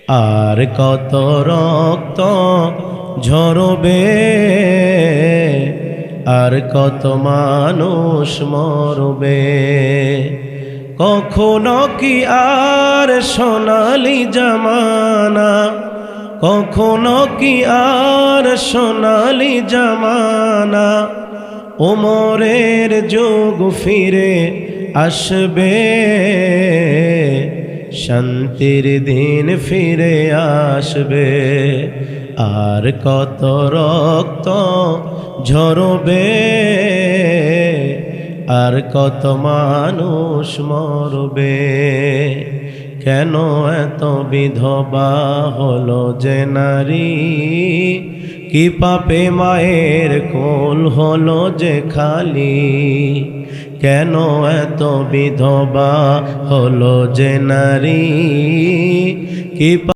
আর কত রক্ত ঝরবে, আর কত মানুষ মরবে। কখনো কি আর সোনালি জামানা, কখনো কি আর সোনালি জামানা, ওমরের যুগ ফিরে আসবে, শান্তির দিন ফিরে আসবে। আর কত রক্ত ঝরবে, আর কত মানুষ মরবে। কেন এত বিধবা হলো যে নারী, কি পাপে মায়ের কোল হলো যে খালি। কেন এত বিধবা হলো যে নারী, কি